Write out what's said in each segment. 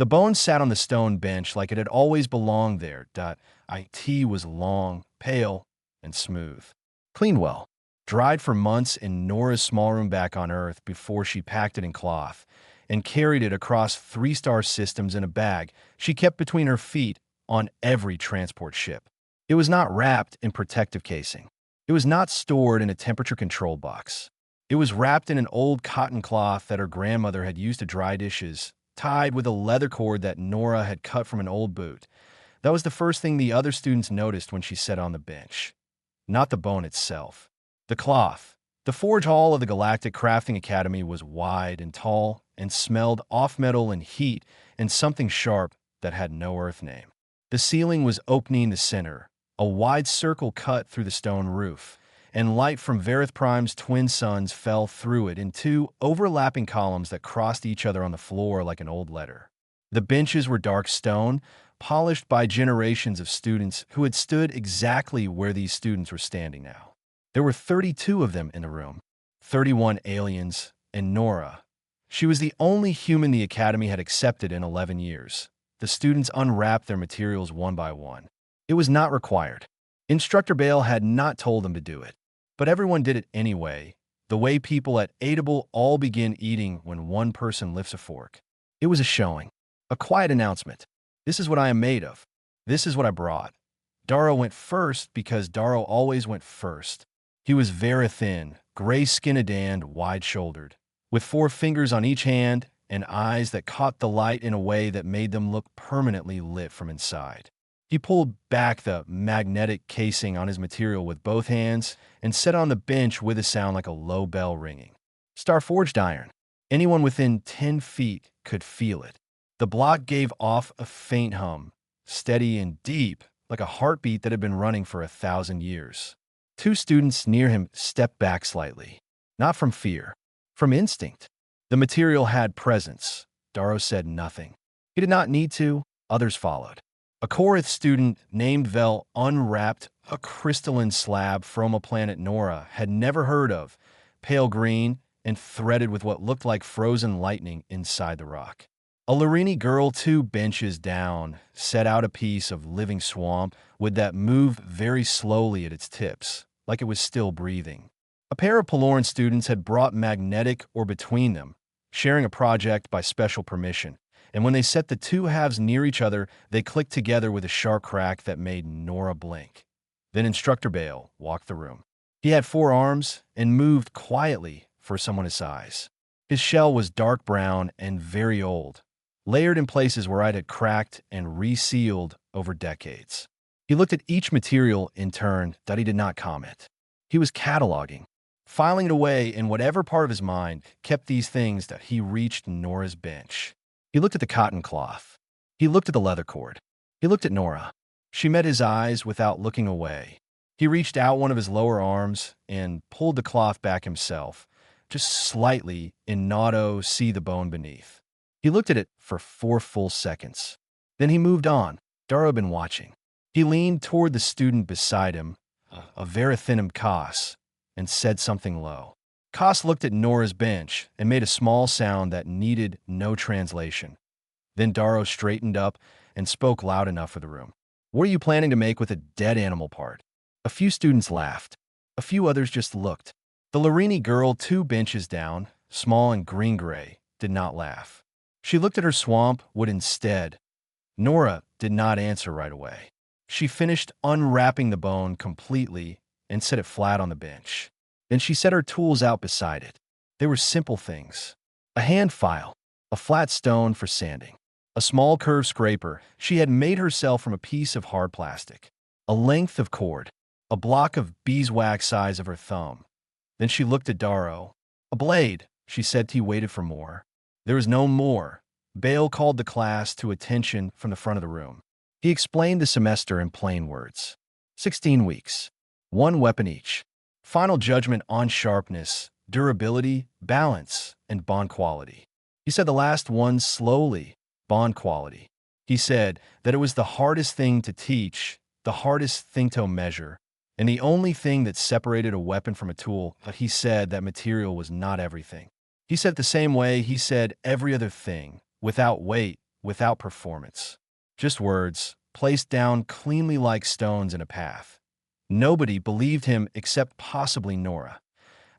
The bone sat on the stone bench like it had always belonged there. It was long, pale, and smooth. Cleaned well. Dried for months in Nora's small room back on Earth before she packed it in cloth and carried it across 3-star systems in a bag she kept between her feet on every transport ship. It was not wrapped in protective casing. It was not stored in a temperature-controlled box. It was wrapped in an old cotton cloth that her grandmother had used to dry dishes, tied with a leather cord that Nora had cut from an old boot. That was the first thing the other students noticed when she sat on the bench. Not the bone itself. The cloth. The forge hall of the Galactic Crafting Academy was wide and tall and smelled off-metal and heat and something sharp that had no Earth name. The ceiling was opening the center, a wide circle cut through the stone roof, and light from Verith Prime's twin suns fell through it in 2 overlapping columns that crossed each other on the floor like an old letter. The benches were dark stone, polished by generations of students who had stood exactly where these students were standing now. There were 32 of them in the room, 31 aliens, and Nora. She was the only human the Academy had accepted in 11 years. The students unwrapped their materials one by one. It was not required. Instructor Bale had not told them to do it. But everyone did it anyway, the way people at Audible all begin eating when one person lifts a fork. It was a showing, a quiet announcement. This is what I am made of. This is what I brought. Darrow went first because Darrow always went first. He was very thin, gray-skinned and wide-shouldered, with 4 fingers on each hand and eyes that caught the light in a way that made them look permanently lit from inside. He pulled back the magnetic casing on his material with both hands and sat on the bench with a sound like a low bell ringing. Star-forged iron. Anyone within 10 feet could feel it. The block gave off a faint hum, steady and deep, like a heartbeat that had been running for 1,000 years. 2 students near him stepped back slightly, not from fear, from instinct. The material had presence. Darrow said nothing. He did not need to. Others followed. A Korath student named Vel unwrapped a crystalline slab from a planet Nora had never heard of, pale green and threaded with what looked like frozen lightning inside the rock. A Larini girl 2 benches down set out a piece of living swamp with that moved very slowly at its tips, like it was still breathing. A pair of Paloran students had brought magnetic ore between them, sharing a project by special permission. And when they set the 2 halves near each other, they clicked together with a sharp crack that made Nora blink. Then Instructor Bale walked the room. He had 4 arms and moved quietly for someone his size. His shell was dark brown and very old, layered in places where it had cracked and resealed over decades. He looked at each material in turn that he did not comment. He was cataloging, filing it away in whatever part of his mind kept these things that he reached Nora's bench. He looked at the cotton cloth. He looked at the leather cord. He looked at Nora. She met his eyes without looking away. He reached out one of his lower arms and pulled the cloth back himself, just slightly, in Nado see the bone beneath. He looked at it for 4 full seconds. Then he moved on. Darrow had been watching. He leaned toward the student beside him, a Verithinum Kos, and said something low. Kos looked at Nora's bench and made a small sound that needed no translation. Then Darrow straightened up and spoke loud enough for the room. "What are you planning to make with a dead animal part?" A few students laughed. A few others just looked. The Larini girl 2 benches down, small and green-gray, did not laugh. She looked at her swamp wood instead. Nora did not answer right away. She finished unwrapping the bone completely and set it flat on the bench. Then she set her tools out beside it. They were simple things. A hand file, a flat stone for sanding, a small curved scraper she had made herself from a piece of hard plastic, a length of cord, a block of beeswax size of her thumb. Then she looked at Darrow. "A blade," she said. He waited for more. There was no more. Bale called the class to attention from the front of the room. He explained the semester in plain words. 16 weeks. 1 weapon each. Final judgment on sharpness, durability, balance, and bond quality. He said the last one slowly. Bond quality. He said that it was the hardest thing to teach, the hardest thing to measure, and the only thing that separated a weapon from a tool, but he said that material was not everything. He said it the same way he said every other thing, without weight, without performance. Just words, placed down cleanly like stones in a path. Nobody believed him except possibly Nora.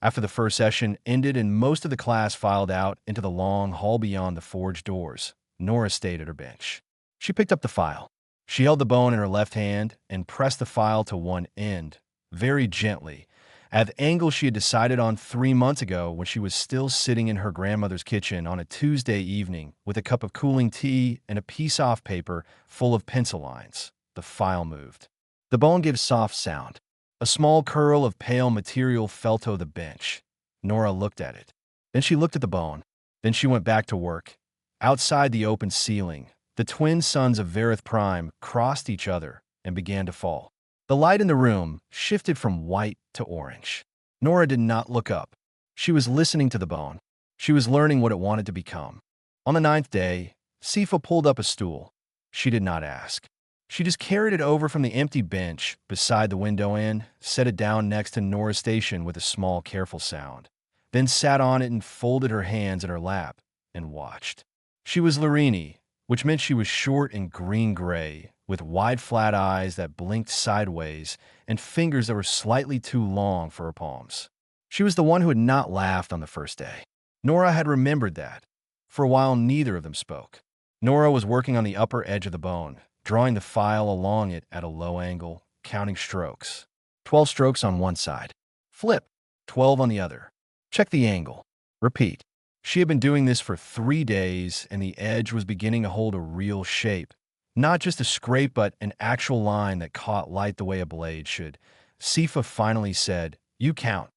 After the first session ended and most of the class filed out into the long hall beyond the forge doors, Nora stayed at her bench. She picked up the file. She held the bone in her left hand and pressed the file to one end, very gently, at the angle she had decided on 3 months ago when she was still sitting in her grandmother's kitchen on a Tuesday evening with a cup of cooling tea and a piece of paper full of pencil lines. The file moved. The bone gave soft sound. A small curl of pale material fell to the bench. Nora looked at it. Then she looked at the bone. Then she went back to work. Outside the open ceiling, the twin suns of Verith Prime crossed each other and began to fall. The light in the room shifted from white to orange. Nora did not look up. She was listening to the bone. She was learning what it wanted to become. On the 9th day, Sci-Fi pulled up a stool. She did not ask. She just carried it over from the empty bench beside the window and set it down next to Nora's station with a small, careful sound. Then sat on it and folded her hands in her lap and watched. She was Larini, which meant she was short and green-gray, with wide flat eyes that blinked sideways and fingers that were slightly too long for her palms. She was the one who had not laughed on the first day. Nora had remembered that. For a while, neither of them spoke. Nora was working on the upper edge of the bone, drawing the file along it at a low angle, counting strokes. 12 strokes on one side. Flip. 12 on the other. Check the angle. Repeat. She had been doing this for 3 days, and the edge was beginning to hold a real shape. Not just a scrape, but an actual line that caught light the way a blade should. Sci-Fi finally said, "You count."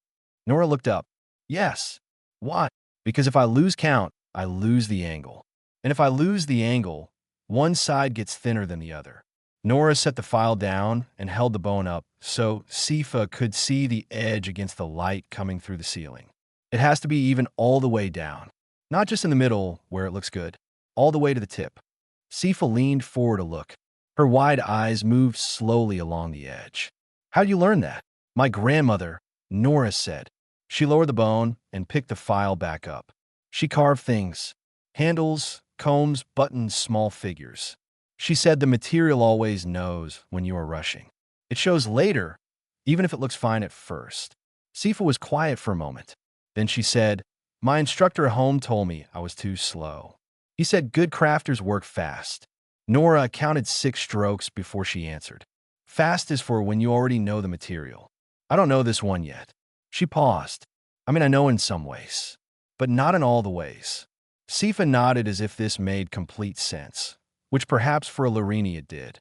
Nora looked up. "Yes." "Why?" "Because if I lose count, I lose the angle. And if I lose the angle, one side gets thinner than the other." Nora set the file down and held the bone up so Sci-Fi could see the edge against the light coming through the ceiling. It has to be even all the way down. Not just in the middle, where it looks good. All the way to the tip. Sci-Fi leaned forward to look. Her wide eyes moved slowly along the edge. "How'd you learn that?" "My grandmother," Nora said. She lowered the bone and picked the file back up. She carved things. Handles, combs, buttons, small figures. She said the material always knows when you are rushing. It shows later, even if it looks fine at first. Sci-Fi was quiet for a moment. Then she said, "My instructor at home told me I was too slow. He said good crafters work fast." Nora counted 6 strokes before she answered. "Fast is for when you already know the material. I don't know this one yet." She paused. "I mean, I know in some ways, but not in all the ways." Sci-Fi nodded as if this made complete sense, which perhaps for a Larini it did.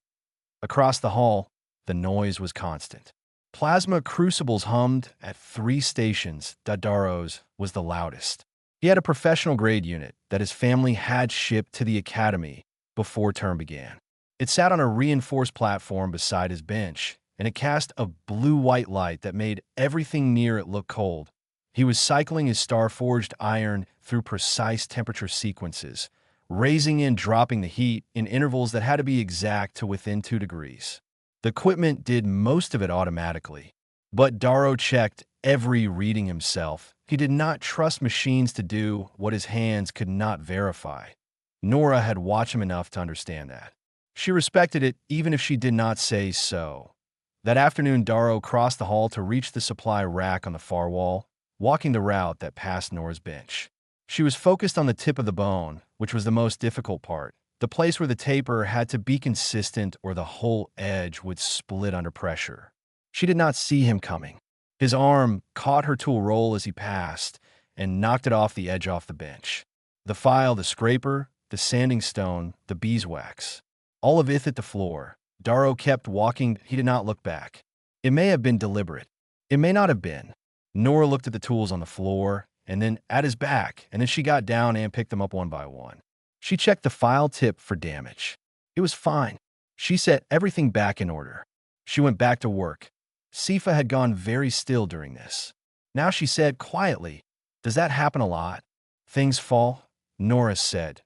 Across the hall, the noise was constant. Plasma crucibles hummed at 3 stations. Daro's was the loudest. He had a professional-grade unit that his family had shipped to the academy before term began. It sat on a reinforced platform beside his bench, and it cast a blue-white light that made everything near it look cold. He was cycling his star-forged iron through precise temperature sequences, raising and dropping the heat in intervals that had to be exact to within 2 degrees. The equipment did most of it automatically, but Daro checked every reading himself. He did not trust machines to do what his hands could not verify. Nora had watched him enough to understand that. She respected it even if she did not say so. That afternoon, Daro crossed the hall to reach the supply rack on the far wall, walking the route that passed Nora's bench. She was focused on the tip of the bone, which was the most difficult part, the place where the taper had to be consistent or the whole edge would split under pressure. She did not see him coming. His arm caught her tool roll as he passed and knocked it off the edge off the bench. The file, the scraper, the sanding stone, the beeswax. All of it hit the floor. Daro kept walking. He did not look back. It may have been deliberate. It may not have been. Nora looked at the tools on the floor and then at his back, and then she got down and picked them up one by one. She checked the file tip for damage. It was fine. She set everything back in order. She went back to work. Sci-Fi had gone very still during this. Now she said quietly, "Does that happen a lot?" "Things fall," Nora said.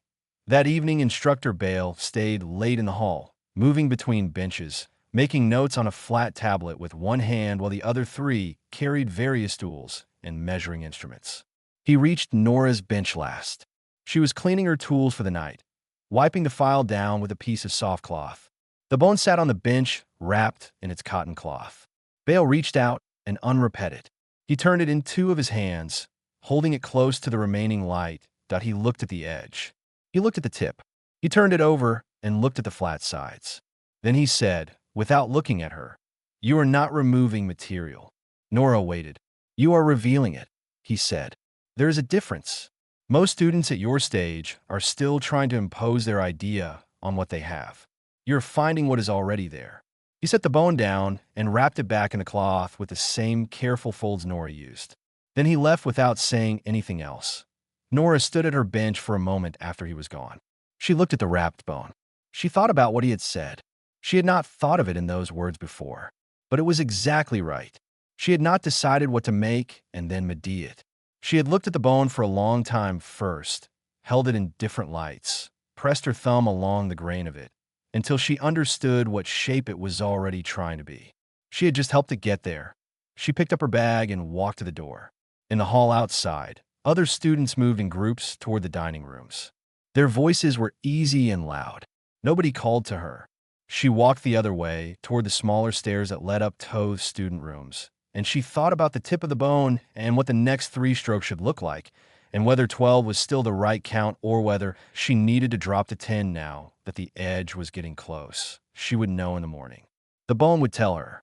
That evening, Instructor Bale stayed late in the hall, moving between benches, making notes on a flat tablet with one hand while the other 3 carried various tools and measuring instruments. He reached Nora's bench last. She was cleaning her tools for the night. wiping the file down with a piece of soft cloth. The bone sat on the bench, wrapped in its cotton cloth. Bale reached out and unwrapped it. He turned it in two of his hands, holding it close to the remaining light. He looked at the edge. He looked at the tip. He turned it over and looked at the flat sides. Then he said, without looking at her, "You are not removing material." Nora waited. "You are revealing it," he said. "There is a difference. Most students at your stage are still trying to impose their idea on what they have. You're finding what is already there." He set the bone down and wrapped it back in the cloth with the same careful folds Nora used. Then he left without saying anything else. Nora stood at her bench for a moment after he was gone. She looked at the wrapped bone. She thought about what he had said. She had not thought of it in those words before, but it was exactly right. She had not decided what to make and then medi it. She had looked at the bone for a long time first, held it in different lights, pressed her thumb along the grain of it, until she understood what shape it was already trying to be. She had just helped it get there. She picked up her bag and walked to the door. In the hall outside, other students moved in groups toward the dining rooms. Their voices were easy and loud. Nobody called to her. She walked the other way, toward the smaller stairs that led up to student rooms, and she thought about the tip of the bone and what the next 3 strokes should look like, and whether 12 was still the right count or whether she needed to drop to 10 now that the edge was getting close. She would know in the morning. The bone would tell her.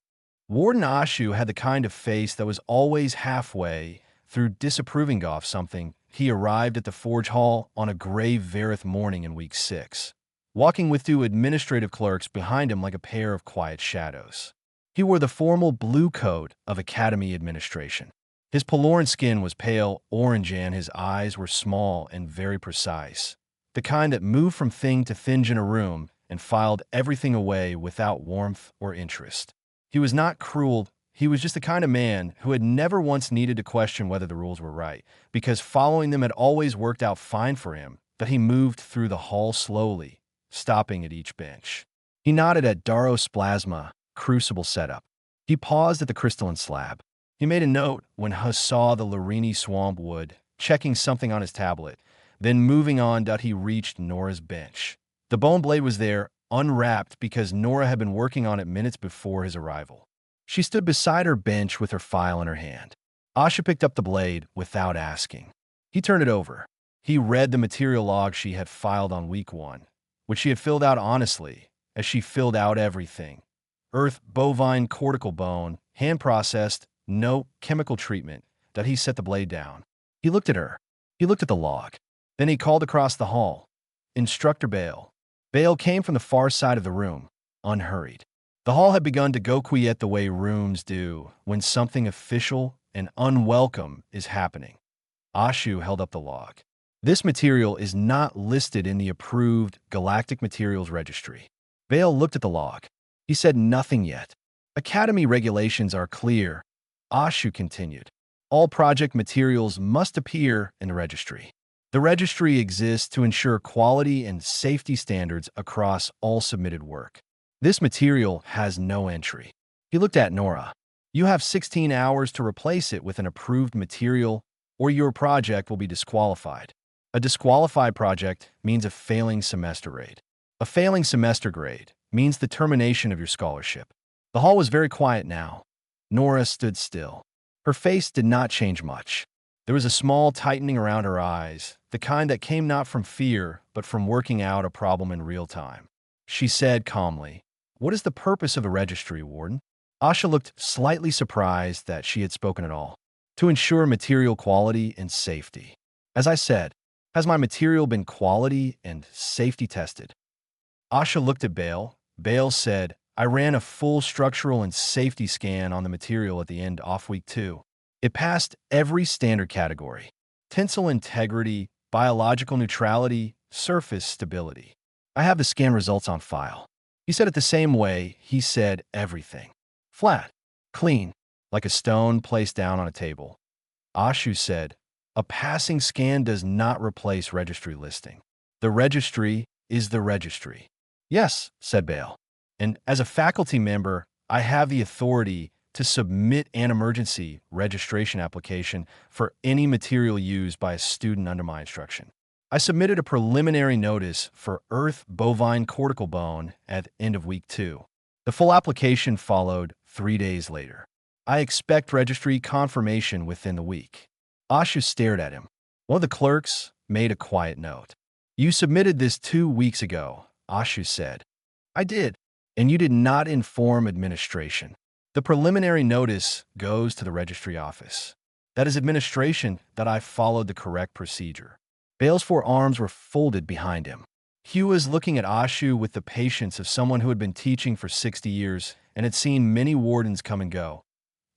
Warden Ashu had the kind of face that was always halfway through disapproving of something. He arrived at the Forge Hall on a gray Verith morning in week 6, walking with 2 administrative clerks behind him like a pair of quiet shadows. He wore the formal blue coat of Academy administration. His Peloran skin was pale orange and his eyes were small and very precise, the kind that moved from thing to thing in a room and filed everything away without warmth or interest. He was not cruel. He was just the kind of man who had never once needed to question whether the rules were right, because following them had always worked out fine for him. That he moved through the hall slowly, stopping at each bench. He nodded at Daros Plasma crucible setup. He paused at the crystalline slab. He made a note when Hus saw the Larini swamp wood, checking something on his tablet. Then moving on, he reached Nora's bench. The bone blade was there, unwrapped because Nora had been working on it minutes before his arrival. She stood beside her bench with her file in her hand. Asha picked up the blade without asking. He turned it over. He read the material log she had filed on week 1, which she had filled out honestly, as she filled out everything. Earth, bovine, cortical bone, hand-processed, no chemical treatment. He set the blade down. He looked at her. He looked at the log. Then he called across the hall. "Instructor Bale." Bale came from the far side of the room, unhurried. The hall had begun to go quiet the way rooms do when something official and unwelcome is happening. Ashu held up the log. "This material is not listed in the approved Galactic Materials Registry." Bale looked at the log. He said nothing yet. "Academy regulations are clear," Ashu continued. "All project materials must appear in the registry. The registry exists to ensure quality and safety standards across all submitted work. This material has no entry." He looked at Nora. "You have 16 hours to replace it with an approved material, or your project will be disqualified. A disqualified project means a failing semester grade. A failing semester grade means the termination of your scholarship." The hall was very quiet now. Nora stood still. Her face did not change much. There was a small tightening around her eyes, the kind that came not from fear, but from working out a problem in real time. She said calmly, "What is the purpose of the registry, Warden?" Asha looked slightly surprised that she had spoken at all. "To ensure material quality and safety. As I said, has my material been quality and safety tested?" Asha looked at Bale. Bale said, "I ran a full structural and safety scan on the material at the end of week 2. It passed every standard category: tensile integrity, biological neutrality, surface stability. I have the scan results on file." He said it the same way he said everything. Flat, clean, like a stone placed down on a table. Ashu said, "A passing scan does not replace registry listing. The registry is the registry." "Yes," said Bale. "And as a faculty member, I have the authority to submit an emergency registration application for any material used by a student under my instruction." I submitted a preliminary notice for Earth bovine cortical bone at the end of week 2. The full application followed 3 days later. I expect registry confirmation within the week. Ashu stared at him. One of the clerks made a quiet note. You submitted this 2 weeks ago, Ashu said. I did, and you did not inform administration. The preliminary notice goes to the registry office. That is administration that I followed the correct procedure. Bale's 4 arms were folded behind him. Hugh was looking at Ashu with the patience of someone who had been teaching for 60 years and had seen many wardens come and go.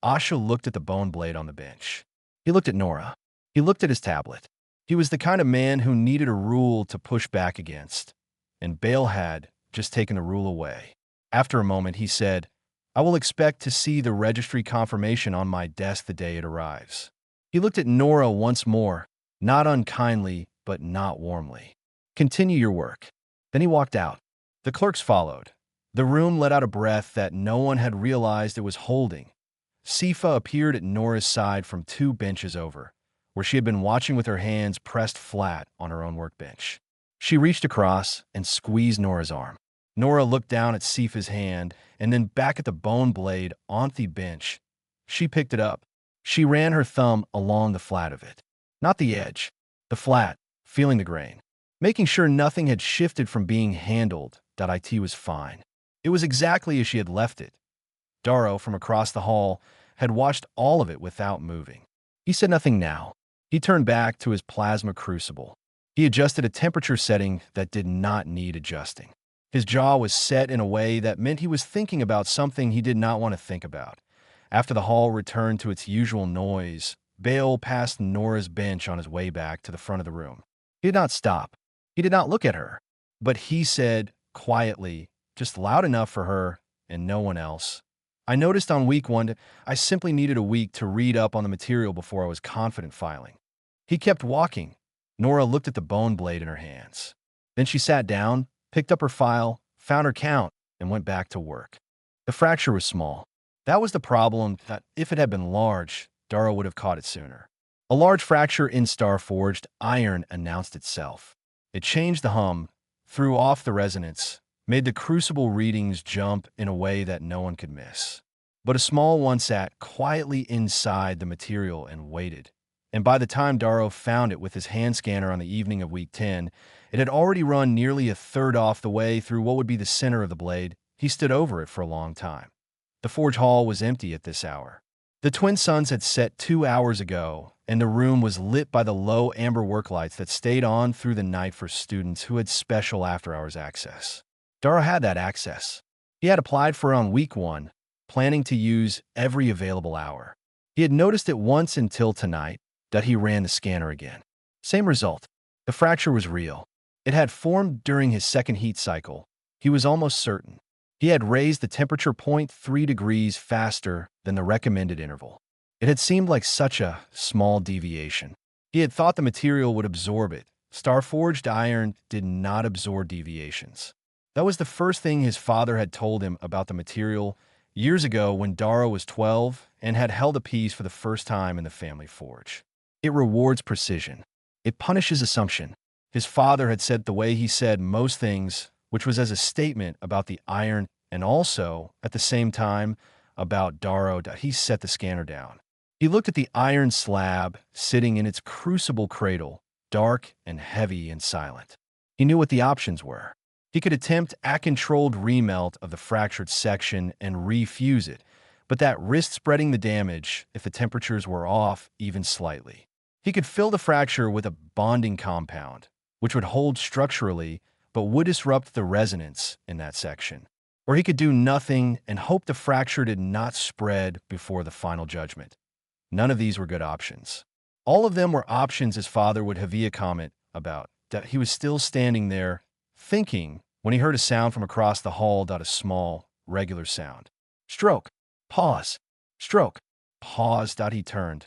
Ashu looked at the bone blade on the bench. He looked at Nora. He looked at his tablet. He was the kind of man who needed a rule to push back against, and Bale had just taken the rule away. After a moment, he said, I will expect to see the registry confirmation on my desk the day it arrives. He looked at Nora once more, not unkindly, but not warmly. Continue your work. Then he walked out. The clerks followed. The room let out a breath that no one had realized it was holding. Sifa appeared at Nora's side from 2 benches over, where she had been watching with her hands pressed flat on her own workbench. She reached across and squeezed Nora's arm. Nora looked down at Sifa's hand and then back at the bone blade on the bench. She picked it up. She ran her thumb along the flat of it. Not the edge, the flat, feeling the grain. Making sure nothing had shifted from being handled, that it was fine. It was exactly as she had left it. Darrow, from across the hall, had watched all of it without moving. He said nothing now. He turned back to his plasma crucible. He adjusted a temperature setting that did not need adjusting. His jaw was set in a way that meant he was thinking about something he did not want to think about. After the hall returned to its usual noise, Bale passed Nora's bench on his way back to the front of the room. He did not stop. He did not look at her. But he said, quietly, just loud enough for her and no one else, I noticed on week 1 I simply needed a week to read up on the material before I was confident filing. He kept walking. Nora looked at the bone blade in her hands. Then she sat down, picked up her file, found her count, and went back to work. The fracture was small. That was the problem, that if it had been large, Darrow would have caught it sooner. A large fracture in star-forged iron announced itself. It changed the hum, threw off the resonance, made the crucible readings jump in a way that no one could miss. But a small one sat quietly inside the material and waited. And by the time Darrow found it with his hand scanner on the evening of week 10, it had already run nearly a third off the way through what would be the center of the blade. He stood over it for a long time. The forge hall was empty at this hour. The twin suns had set 2 hours ago, and the room was lit by the low amber work lights that stayed on through the night for students who had special after-hours access. Darrow had that access. He had applied for it on week 1, planning to use every available hour. He had noticed it once until tonight that he ran the scanner again. Same result. The fracture was real. It had formed during his second heat cycle. He was almost certain. He had raised the temperature 0.3 degrees faster than the recommended interval. It had seemed like such a small deviation. He had thought the material would absorb it. Star-forged iron did not absorb deviations. That was the first thing his father had told him about the material years ago when Darrow was 12 and had held a piece for the first time in the family forge. It rewards precision. It punishes assumption. His father had said the way he said most things, which was as a statement about the iron and also, at the same time, about Darrow. He set the scanner down. He looked at the iron slab sitting in its crucible cradle, dark and heavy and silent. He knew what the options were. He could attempt a controlled remelt of the fractured section and refuse it, but that risked spreading the damage if the temperatures were off even slightly. He could fill the fracture with a bonding compound, which would hold structurally but would disrupt the resonance in that section. Or he could do nothing and hope the fracture did not spread before the final judgment. None of these were good options. All of them were options his father would have a comment about. That he was still standing there, thinking, when he heard a sound from across the hall. A small, regular sound. Stroke. Pause. Stroke. Pause. He turned.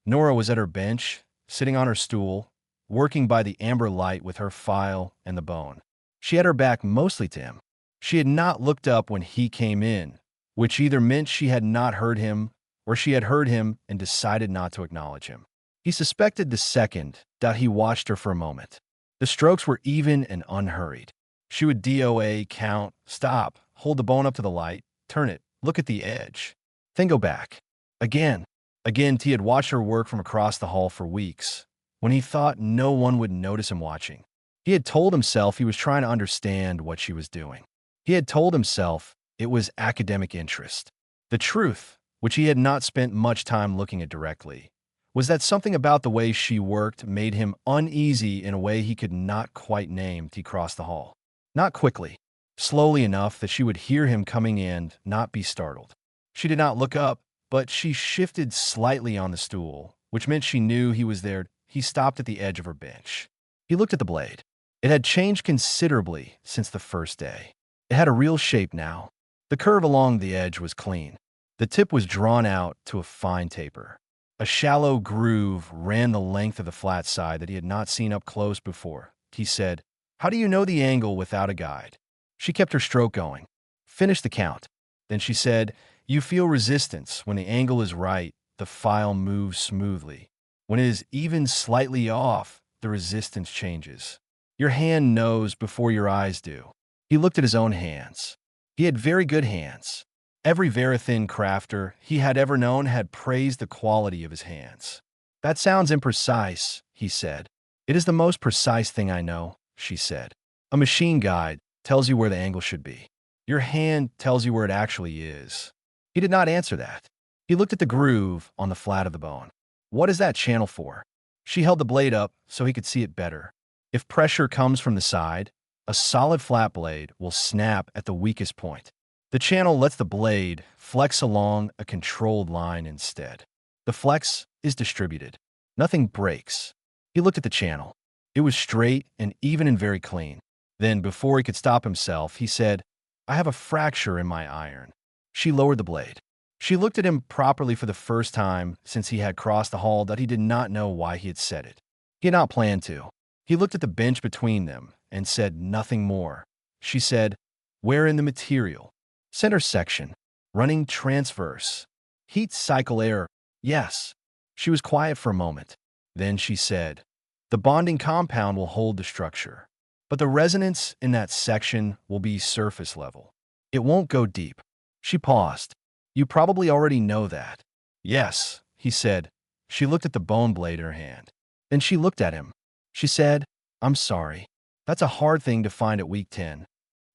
Nora was at her bench, sitting on her stool, working by the amber light with her file and the bone. She had her back mostly to him. She had not looked up when he came in, which either meant she had not heard him or she had heard him and decided not to acknowledge him. He suspected the second. He watched her for a moment. The strokes were even and unhurried. She would DOA, count, stop, hold the bone up to the light, turn it, look at the edge, then go back. Again. Again, T had watched her work from across the hall for weeks, when he thought no one would notice him watching. He had told himself he was trying to understand what she was doing. He had told himself it was academic interest. The truth, which he had not spent much time looking at directly, was that something about the way she worked made him uneasy in a way he could not quite name. T crossed the hall. Not quickly, slowly enough that she would hear him coming in, not be startled. She did not look up, but she shifted slightly on the stool, which meant she knew he was there. He stopped at the edge of her bench. He looked at the blade. It had changed considerably since the first day. It had a real shape now. The curve along the edge was clean. The tip was drawn out to a fine taper. A shallow groove ran the length of the flat side that he had not seen up close before. He said, "How do you know the angle without a guide?" She kept her stroke going. Finished the count. Then she said, "You feel resistance. When the angle is right, the file moves smoothly. When it is even slightly off, the resistance changes. Your hand knows before your eyes do." He looked at his own hands. He had very good hands. Every Verithin crafter he had ever known had praised the quality of his hands. "That sounds imprecise," he said. "It is the most precise thing I know," she said. "A machine guide tells you where the angle should be. Your hand tells you where it actually is." He did not answer that. He looked at the groove on the flat of the bone. "What is that channel for?" She held the blade up so he could see it better. "If pressure comes from the side, a solid flat blade will snap at the weakest point. The channel lets the blade flex along a controlled line instead. The flex is distributed. Nothing breaks." He looked at the channel. It was straight and even and very clean. Then, before he could stop himself, he said, "I have a fracture in my iron." She lowered the blade. She looked at him properly for the first time since he had crossed the hall that he did not know why he had said it. He had not planned to. He looked at the bench between them and said nothing more. She said, "Where in the material?" "Center section. Running transverse. Heat cycle error." "Yes." She was quiet for a moment. Then she said, "The bonding compound will hold the structure, but the resonance in that section will be surface level. It won't go deep." She paused. "You probably already know that." "Yes," he said. She looked at the bone blade in her hand. Then she looked at him. She said, "I'm sorry. That's a hard thing to find at week 10.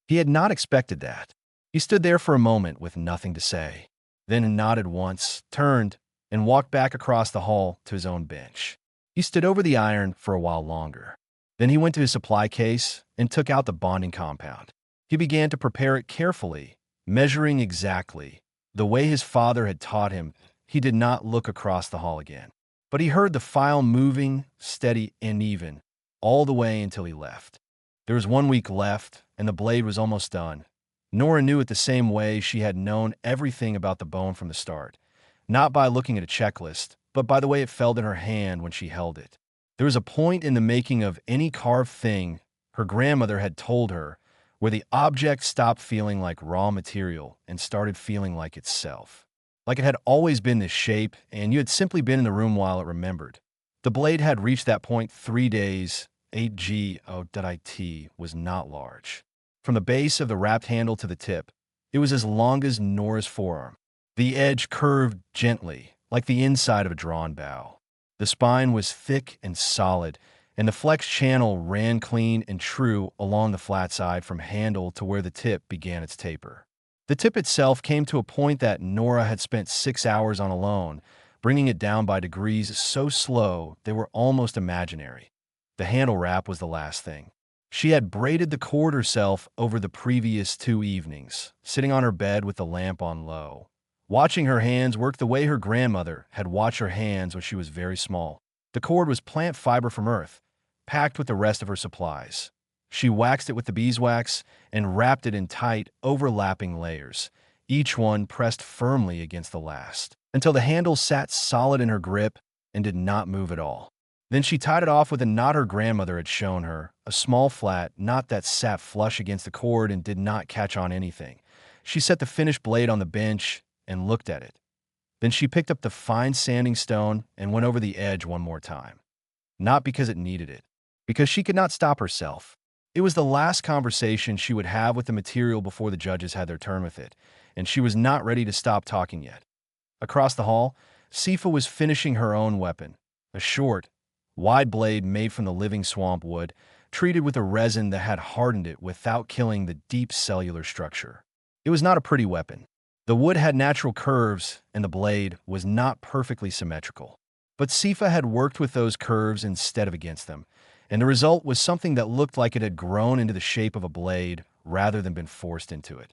He had not expected that. He stood there for a moment with nothing to say, then nodded once, turned, and walked back across the hall to his own bench. He stood over the iron for a while longer. Then he went to his supply case and took out the bonding compound. He began to prepare it carefully, measuring exactly. The way his father had taught him, he did not look across the hall again. But he heard the file moving, steady and even, all the way until he left. There was 1 week left, and the blade was almost done. Nora knew it the same way she had known everything about the bone from the start, not by looking at a checklist, but by the way it felt in her hand when she held it. There was a point in the making of any carved thing, her grandmother had told her, where the object stopped feeling like raw material and started feeling like itself. Like it had always been this shape, and you had simply been in the room while it remembered. The blade had reached that point 3 days. 8G.IT was not large. From the base of the wrapped handle to the tip, it was as long as Nora's forearm. The edge curved gently, like the inside of a drawn bow. The spine was thick and solid, and the flex channel ran clean and true along the flat side from handle to where the tip began its taper. The tip itself came to a point that Nora had spent 6 hours on alone, bringing it down by degrees so slow they were almost imaginary. The handle wrap was the last thing. She had braided the cord herself over the previous 2 evenings, sitting on her bed with the lamp on low, watching her hands work the way her grandmother had watched her hands when she was very small. The cord was plant fiber from Earth, packed with the rest of her supplies. She waxed it with the beeswax and wrapped it in tight, overlapping layers, each one pressed firmly against the last, until the handle sat solid in her grip and did not move at all. Then she tied it off with a knot her grandmother had shown her, a small flat knot that sat flush against the cord and did not catch on anything. She set the finished blade on the bench and looked at it. Then she picked up the fine sanding stone and went over the edge one more time. Not because it needed it. because she could not stop herself. It was the last conversation she would have with the material before the judges had their turn with it, and she was not ready to stop talking yet. Across the hall, Sifa was finishing her own weapon, a short, wide blade made from the living swamp wood, treated with a resin that had hardened it without killing the deep cellular structure. It was not a pretty weapon. The wood had natural curves, and the blade was not perfectly symmetrical. But Sifa had worked with those curves instead of against them, and the result was something that looked like it had grown into the shape of a blade rather than been forced into it.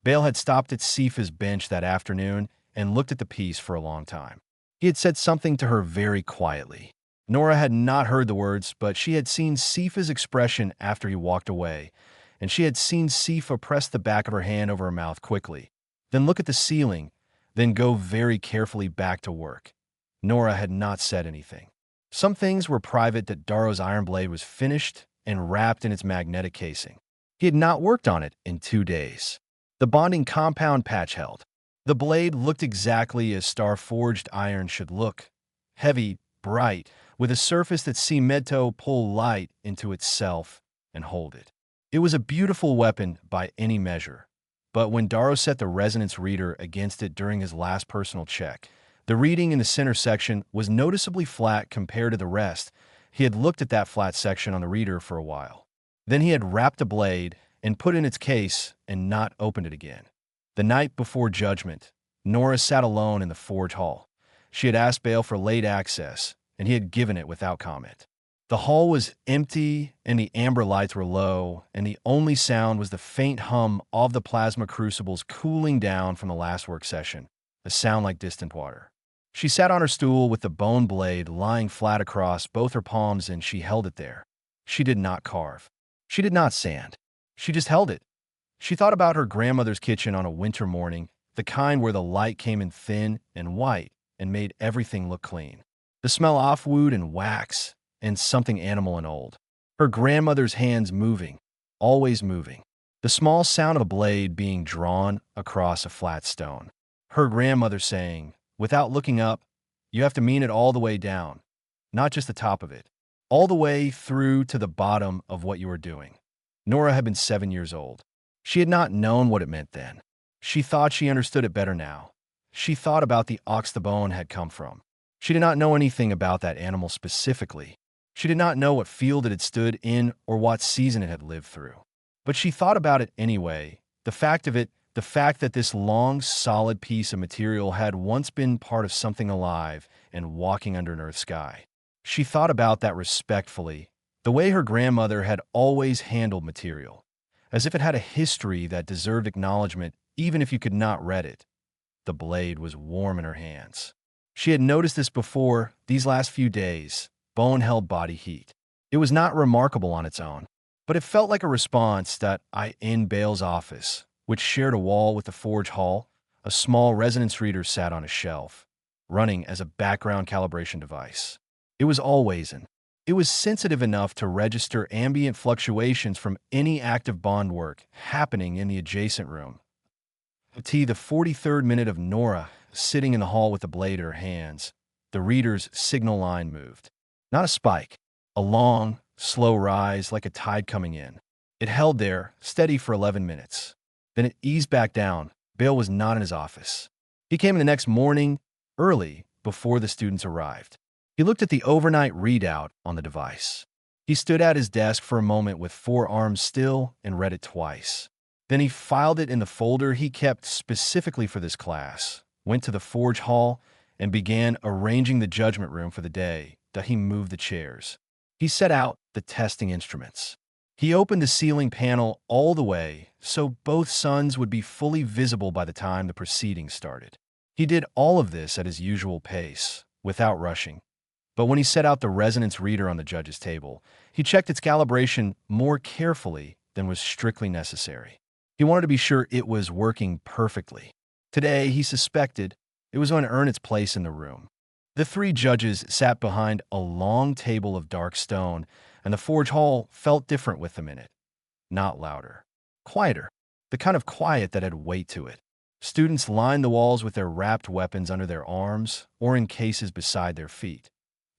Bale had stopped at Sifa's bench that afternoon and looked at the piece for a long time. He had said something to her very quietly. Nora had not heard the words, but she had seen Sifa's expression after he walked away, and she had seen Sifa press the back of her hand over her mouth quickly, then look at the ceiling, then go very carefully back to work. Nora had not said anything. Some things were private that Daro's iron blade was finished and wrapped in its magnetic casing. He had not worked on it in 2 days. The bonding compound patch held. The blade looked exactly as star-forged iron should look, heavy, bright, with a surface that seemed meant to pull light into itself and hold it. It was a beautiful weapon by any measure, but when Daro set the resonance reader against it during his last personal check, the reading in the center section was noticeably flat compared to the rest. He had looked at that flat section on the reader for a while. Then he had wrapped the blade and put it in its case and not opened it again. The night before judgment, Nora sat alone in the forge hall. She had asked Bale for late access, and he had given it without comment. The hall was empty, and the amber lights were low, and the only sound was the faint hum of the plasma crucibles cooling down from the last work session, a sound like distant water. She sat on her stool with the bone blade lying flat across both her palms, and she held it there. She did not carve. She did not sand. She just held it. She thought about her grandmother's kitchen on a winter morning, the kind where the light came in thin and white and made everything look clean. The smell of wood and wax and something animal and old. Her grandmother's hands moving, always moving. The small sound of a blade being drawn across a flat stone. Her grandmother saying, without looking up, "You have to mean it all the way down, not just the top of it, all the way through to the bottom of what you are doing." Nora had been 7 years old. She had not known what it meant then. She thought she understood it better now. She thought about the ox the bone had come from. She did not know anything about that animal specifically. She did not know what field it had stood in or what season it had lived through. But she thought about it anyway. The fact of it, the fact that this long, solid piece of material had once been part of something alive and walking under an earth sky. She thought about that respectfully, the way her grandmother had always handled material, as if it had a history that deserved acknowledgement even if you could not read it. The blade was warm in her hands. She had noticed this before. These last few days, bone held body heat. It was not remarkable on its own, but it felt like a response that in Bale's office, which shared a wall with the forge hall, a small resonance reader sat on a shelf, running as a background calibration device. It was always in. It was sensitive enough to register ambient fluctuations from any active bond work happening in the adjacent room. The 43rd minute of Nora sitting in the hall with the blade in her hands, the reader's signal line moved. Not a spike, a long, slow rise like a tide coming in. It held there, steady for 11 minutes. Then it eased back down. Bale was not in his office. He came in the next morning, early, before the students arrived. He looked at the overnight readout on the device. He stood at his desk for a moment with 4 arms still and read it twice. Then he filed it in the folder he kept specifically for this class, went to the forge hall, and began arranging the judgment room for the day. That he moved the chairs. He set out the testing instruments. He opened the ceiling panel all the way so both suns would be fully visible by the time the proceedings started. He did all of this at his usual pace, without rushing. But when he set out the resonance reader on the judge's table, he checked its calibration more carefully than was strictly necessary. He wanted to be sure it was working perfectly. Today, he suspected it was going to earn its place in the room. The 3 judges sat behind a long table of dark stone, and the forge hall felt different with them in it. Not louder. Quieter. The kind of quiet that had weight to it. Students lined the walls with their wrapped weapons under their arms or in cases beside their feet.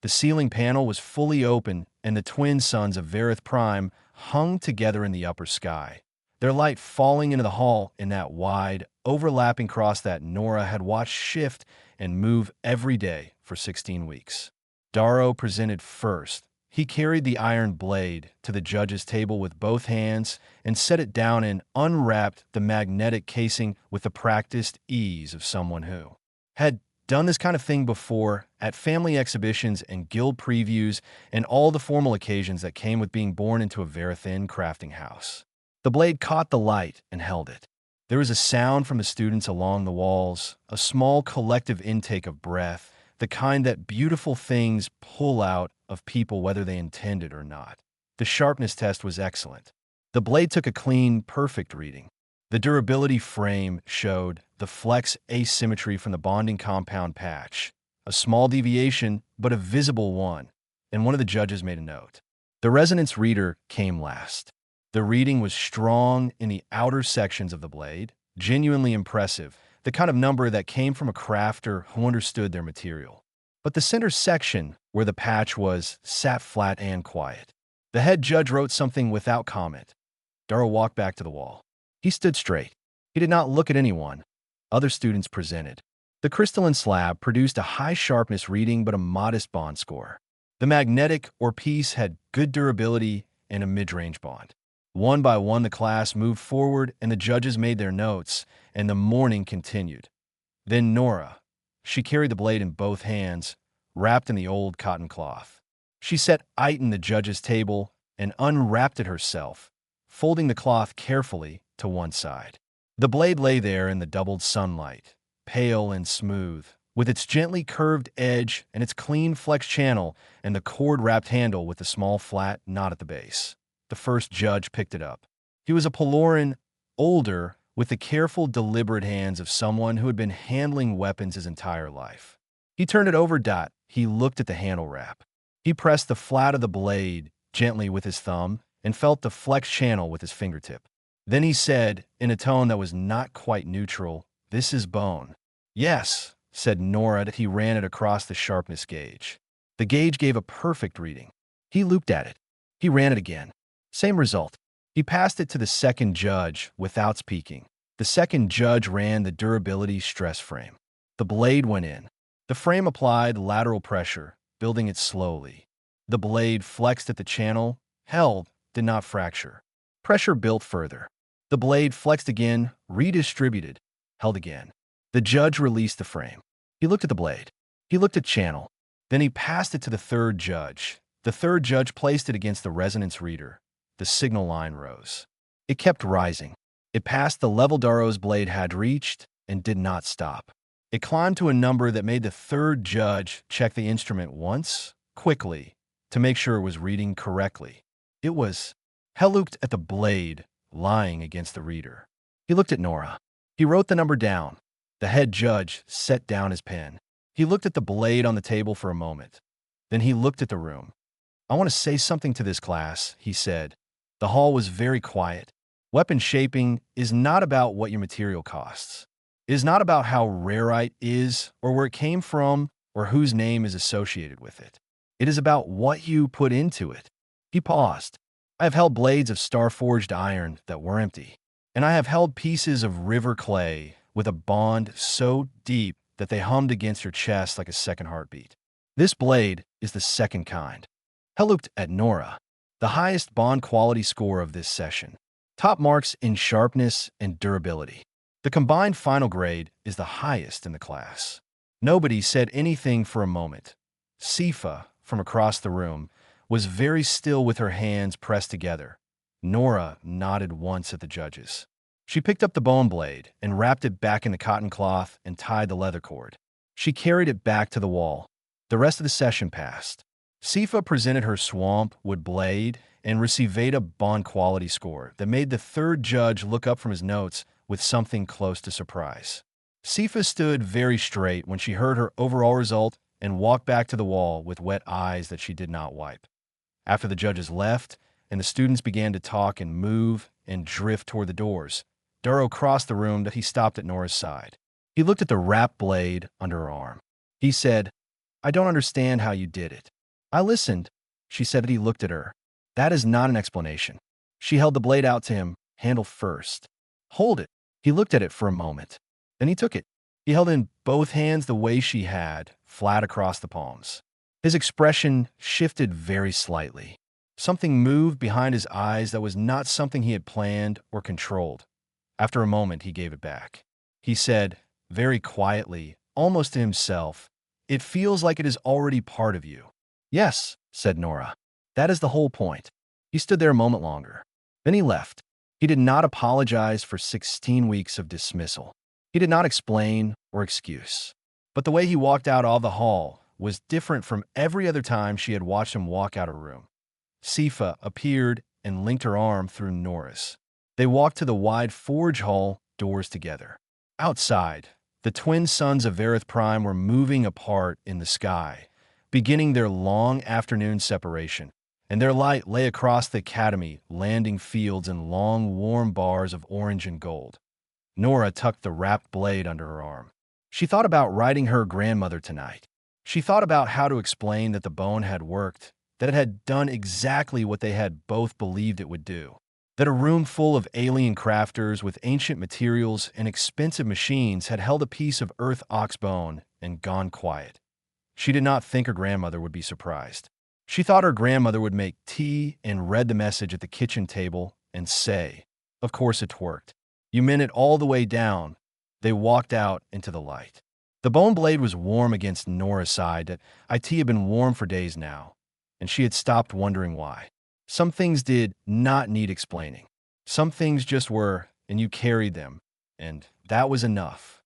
The ceiling panel was fully open, and the twin suns of Varith Prime hung together in the upper sky, their light falling into the hall in that wide, overlapping cross that Nora had watched shift and move every day for 16 weeks. Darrow presented first. He carried the iron blade to the judge's table with both hands and set it down and unwrapped the magnetic casing with the practiced ease of someone who had done this kind of thing before at family exhibitions and guild previews and all the formal occasions that came with being born into a Varithin crafting house. The blade caught the light and held it. There was a sound from the students along the walls, a small collective intake of breath, the kind that beautiful things pull out of people whether they intend it or not. The sharpness test was excellent. The blade took a clean, perfect reading. The durability frame showed the flex asymmetry from the bonding compound patch, a small deviation, but a visible one, and one of the judges made a note. The resonance reader came last. The reading was strong in the outer sections of the blade, genuinely impressive, the kind of number that came from a crafter who understood their material. But the center section, where the patch was, sat flat and quiet. The head judge wrote something without comment. Darrow walked back to the wall. He stood straight. He did not look at anyone. Other students presented. The crystalline slab produced a high sharpness reading but a modest bond score. The magnetic or piece had good durability and a mid-range bond. One by one, the class moved forward and the judges made their notes, and the mourning continued. Then Nora. She carried the blade in both hands, wrapped in the old cotton cloth. She set it in the judge's table and unwrapped it herself, folding the cloth carefully to one side. The blade lay there in the doubled sunlight, pale and smooth, with its gently curved edge and its clean flex channel and the cord-wrapped handle with the small flat knot at the base. The first judge picked it up. He was a Peloran, older, with the careful, deliberate hands of someone who had been handling weapons his entire life. He turned it over. He looked at the handle wrap. He pressed the flat of the blade gently with his thumb and felt the flex channel with his fingertip. Then he said, in a tone that was not quite neutral, "This is bone." "Yes," said Nora. He ran it across the sharpness gauge. The gauge gave a perfect reading. He looped at it. He ran it again. Same result. He passed it to the second judge without speaking. The second judge ran the durability stress frame. The blade went in. The frame applied lateral pressure, building it slowly. The blade flexed at the channel, held, did not fracture. Pressure built further. The blade flexed again, redistributed, held again. The judge released the frame. He looked at the blade. He looked at channel. Then he passed it to the third judge. The third judge placed it against the resonance reader. The signal line rose. It kept rising. It passed the level Darrow's blade had reached and did not stop. It climbed to a number that made the third judge check the instrument once, quickly, to make sure it was reading correctly. It was. Hell looked at the blade lying against the reader. He looked at Nora. He wrote the number down. The head judge set down his pen. He looked at the blade on the table for a moment. Then he looked at the room. "I want to say something to this class," he said. The hall was very quiet. Weapon shaping is not about what your material costs. It is not about how rarite is, or where it came from, or whose name is associated with it. It is about what you put into it. He paused. "I have held blades of star-forged iron that were empty, and I have held pieces of river clay with a bond so deep that they hummed against your chest like a second heartbeat. This blade is the second kind." Hell looked at Nora. The highest bond quality score of this session. Top marks in sharpness and durability. The combined final grade is the highest in the class. Nobody said anything for a moment. Sifa, from across the room, was very still with her hands pressed together. Nora nodded once at the judges. She picked up the bone blade and wrapped it back in the cotton cloth and tied the leather cord. She carried it back to the wall. The rest of the session passed. Sifa presented her swamp wood blade and received a bond quality score that made the third judge look up from his notes with something close to surprise. Sifa stood very straight when she heard her overall result and walked back to the wall with wet eyes that she did not wipe. After the judges left and the students began to talk and move and drift toward the doors, Darrow crossed the room. He stopped at Nora's side. He looked at the wrapped blade under her arm. He said, I don't understand how you did it. I listened. She said that he looked at her. That is not an explanation. She held the blade out to him, handle first. Hold it. He looked at it for a moment. Then he took it. He held it in both hands the way she had, flat across the palms. His expression shifted very slightly. Something moved behind his eyes that was not something he had planned or controlled. After a moment, he gave it back. He said, very quietly, almost to himself, "It feels like it is already part of you." "Yes," said Nora. "That is the whole point." He stood there a moment longer. Then he left. He did not apologize for 16 weeks of dismissal. He did not explain or excuse. But the way he walked out of the hall was different from every other time she had watched him walk out of a room. Sifa appeared and linked her arm through Nora's. They walked to the wide forge hall doors together. Outside, the twin suns of Varith Prime were moving apart in the sky, beginning their long afternoon separation, and their light lay across the academy, landing fields in long, warm bars of orange and gold. Nora tucked the wrapped blade under her arm. She thought about writing her grandmother tonight. She thought about how to explain that the bone had worked, that it had done exactly what they had both believed it would do, that a room full of alien crafters with ancient materials and expensive machines had held a piece of Earth ox bone and gone quiet. She did not think her grandmother would be surprised. She thought her grandmother would make tea and read the message at the kitchen table and say, "Of course it worked. You meant it all the way down." They walked out into the light. The bone blade was warm against Nora's side that IT had been warm for days now, and she had stopped wondering why. Some things did not need explaining. Some things just were, and you carried them, and that was enough.